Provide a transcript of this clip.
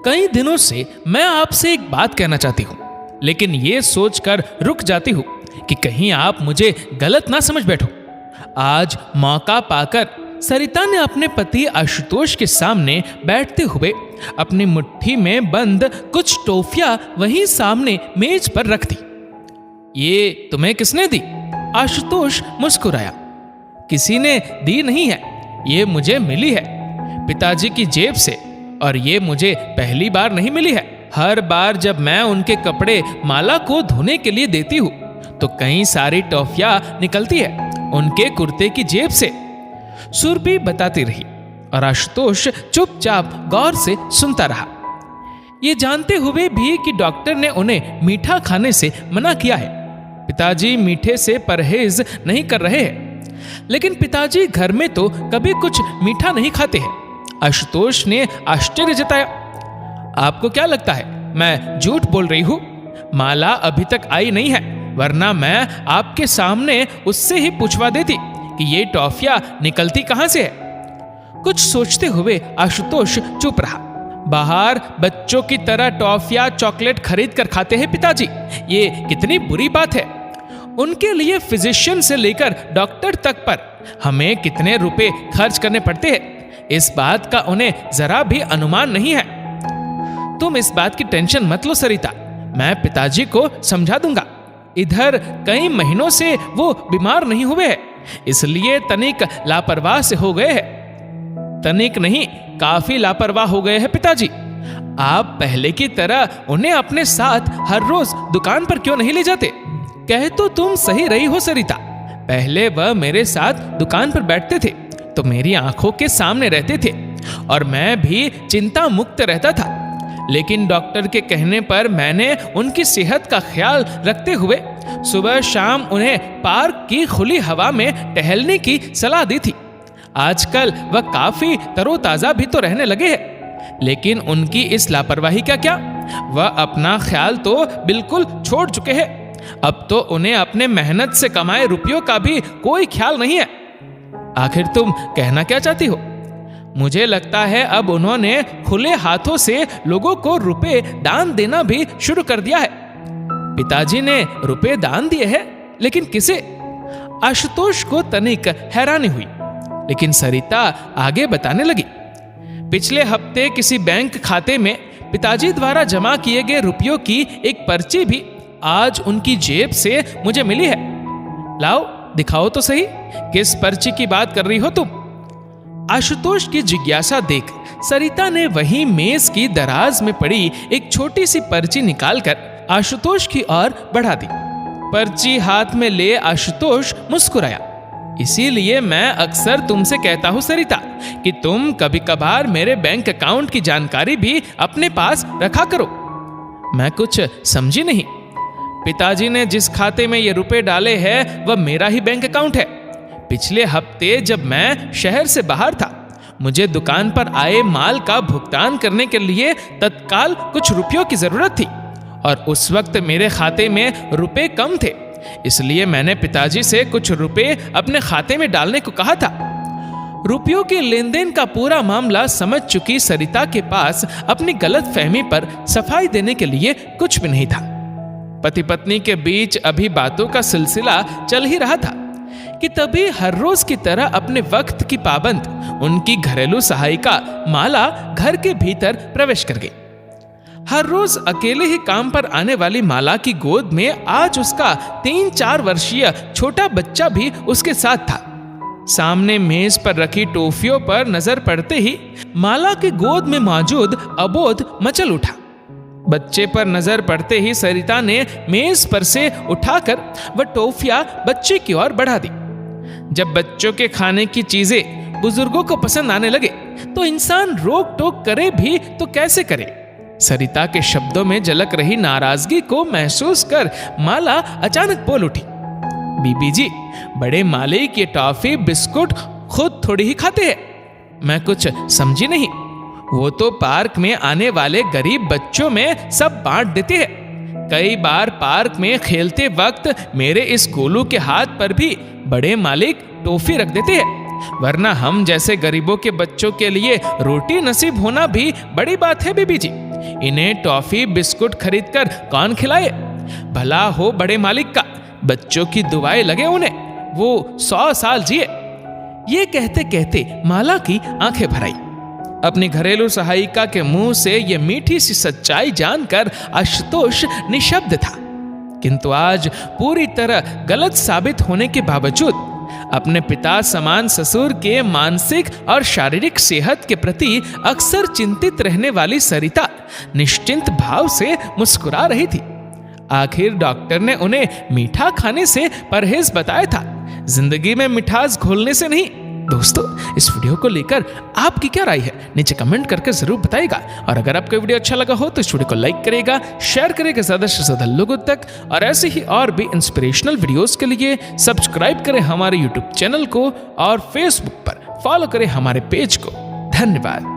कई दिनों से मैं आपसे एक बात कहना चाहती हूँ, लेकिन ये सोचकर रुक जाती हूँ कि कहीं आप मुझे गलत ना समझ बैठो। आज मौका पाकर सरिता ने अपने पति आशुतोष के सामने बैठते हुए अपनी मुट्ठी में बंद कुछ टॉफियां वहीं सामने मेज पर रख दी। ये तुम्हें किसने दी? आशुतोष मुस्कुराया। किसी ने दी नहीं है, ये मुझे मिली है पिताजी की जेब से, और ये मुझे पहली बार नहीं मिली है। हर बार जब मैं उनके कपड़े माला को धोने के लिए देती हूँ तो कई सारी टॉफियां निकलती है उनके कुर्ते की जेब से। सुरभि बताती रही और आशुतोष चुपचाप गौर से सुनता रहा, ये जानते हुए भी कि डॉक्टर ने उन्हें मीठा खाने से मना किया है। पिताजी मीठे से परहेज नहीं कर रहे हैं, लेकिन पिताजी घर में तो कभी कुछ मीठा नहीं खाते हैं। आशुतोष ने आश्चर्य जताया। आपको क्या लगता है मैं झूठ बोल रही हूं? माला अभी तक आई नहीं है, वरना मैं आपके सामने उससे ही पूछवा देती कि ये टॉफियां निकलती कहां से है। कुछ सोचते हुए आशुतोष चुप रहा। बाहर बच्चों की तरह टॉफियां चॉकलेट खरीद कर खाते हैं पिताजी, ये कितनी बुरी बात है। उनके लिए फिजिशियन से लेकर डॉक्टर तक पर हमें कितने रुपए खर्च करने पड़ते हैं, इस बात का उन्हें जरा भी अनुमान नहीं है। तुम इस बात की टेंशन मत लो सरिता, मैं पिताजी को समझा दूंगा। इधर कई महीनों से वो बीमार नहीं हुए हैं, इसलिए तनिक लापरवाह से हो गए हैं। तनिक नहीं, काफी लापरवाह हो गए हैं पिताजी। आप पहले की तरह उन्हें अपने साथ हर रोज दुकान पर क्यों नहीं ले जाते? कह तो तुम सही रही हो सरिता, पहले वह मेरे साथ दुकान पर बैठते थे तो मेरी आंखों के सामने रहते थे और मैं भी चिंता मुक्त रहता था। लेकिन डॉक्टर के कहने पर मैंने उनकी सेहत का ख्याल रखते हुए सुबह शाम उन्हें पार्क की खुली हवा में टहलने की सलाह दी थी। आजकल वह काफी तरोताजा भी तो रहने लगे हैं, लेकिन उनकी इस लापरवाही का क्या? वह अपना ख्याल तो बिल्कुल छोड़ चुके हैं। अब तो उन्हें अपने मेहनत से कमाए रुपयों का भी कोई ख्याल नहीं है। आखिर तुम कहना क्या चाहती हो? मुझे लगता है अब उन्होंने खुले हाथों से लोगों को रुपए दान देना भी शुरू कर दिया है। पिताजी ने रुपए दान दिए हैं, लेकिन किसे? आशुतोष को तनिक हैरानी हुई, लेकिन सरिता आगे बताने लगी। पिछले हफ्ते किसी बैंक खाते में पिताजी द्वारा जमा किए गए रुपयों की एक पर्ची भी आज उनकी जेब से मुझे मिली है। लाओ दिखाओ तो सही, किस पर्ची की बात कर रही हो तुम? आशुतोष की जिज्ञासा देख सरिता ने वहीं मेज की दराज में पड़ी एक छोटी सी पर्ची निकालकर आशुतोष की ओर बढ़ा दी। पर्ची हाथ में ले आशुतोष मुस्कुराया। इसीलिए मैं अक्सर तुमसे कहता हूं सरिता कि तुम कभी कभार मेरे बैंक अकाउंट की जानकारी भी अपने पास रखा करो। मैं कुछ समझी नहीं। पिताजी ने जिस खाते में ये रुपए डाले हैं वह मेरा ही बैंक अकाउंट है। पिछले हफ्ते जब मैं शहर से बाहर था, मुझे दुकान पर आए माल का भुगतान करने के लिए तत्काल कुछ रुपयों की जरूरत थी और उस वक्त मेरे खाते में रुपए कम थे, इसलिए मैंने पिताजी से कुछ रुपए अपने खाते में डालने को कहा था। रुपयों के लेन देन का पूरा मामला समझ चुकी सरिता के पास अपनी गलत फहमी पर सफाई देने के लिए कुछ भी नहीं था। पति पत्नी के बीच अभी बातों का सिलसिला चल ही रहा था कि तभी हर रोज की तरह अपने वक्त की पाबंद उनकी घरेलू सहायिका माला घर के भीतर प्रवेश कर गई। हर रोज अकेले ही काम पर आने वाली माला की गोद में आज उसका 3-4 वर्षीय छोटा बच्चा भी उसके साथ था। सामने मेज पर रखी टॉफियों पर नजर पड़ते ही माला की गोद में मौजूद अबोध मचल उठा। बच्चे पर नजर पड़ते ही सरिता ने मेज पर से उठाकर वह टॉफियां बच्चे की ओर बढ़ा दी। जब बच्चों के खाने की चीजें बुजुर्गों को पसंद आने लगे तो इंसान रोक टोक करे भी तो कैसे करे। सरिता के शब्दों में झलक रही नाराजगी को महसूस कर माला अचानक बोल उठी, बीबी जी, बड़े मालिक ये टॉफी बिस्कुट खुद थोड़ी ही खाते हैं। मैं कुछ समझी नहीं, वो तो पार्क में आने वाले गरीब बच्चों में सब बांट देते हैं। कई बार पार्क में खेलते वक्त मेरे इस गोलू के हाथ पर भी बड़े मालिक टॉफी रख देते हैं, वरना हम जैसे गरीबों के बच्चों के लिए रोटी नसीब होना भी बड़ी बात है बीबी जी। इन्हें टॉफी बिस्कुट खरीदकर कौन खिलाए? भला हो बड़े मालिक का, बच्चों की दुआएं लगे उन्हें, वो 100 साल जिए। ये कहते कहते माला की आंखें भर आई। अपनी घरेलू सहायिका के मुंह से ये मीठी सी सच्चाई जानकर आशुतोष निशब्द था, किंतु आज पूरी तरह गलत साबित होने के बावजूद अपने पिता समान ससुर के मानसिक और शारीरिक सेहत के प्रति अक्सर चिंतित रहने वाली सरिता निश्चिंत भाव से मुस्कुरा रही थी। आखिर डॉक्टर ने उन्हें मीठा खाने से परहेज बताया था, जिंदगी में मिठास घोलने से नहीं। दोस्तों, इस वीडियो को लेकर आपकी क्या राय है नीचे कमेंट करके जरूर बताइएगा। और अगर आपको वीडियो अच्छा लगा हो तो इस वीडियो को लाइक करेगा, शेयर करेगा ज्यादा से ज्यादा लोगों तक, और ऐसे ही और भी इंस्पिरेशनल वीडियोस के लिए सब्सक्राइब करें हमारे यूट्यूब चैनल को और फेसबुक पर फॉलो करें हमारे पेज को। धन्यवाद।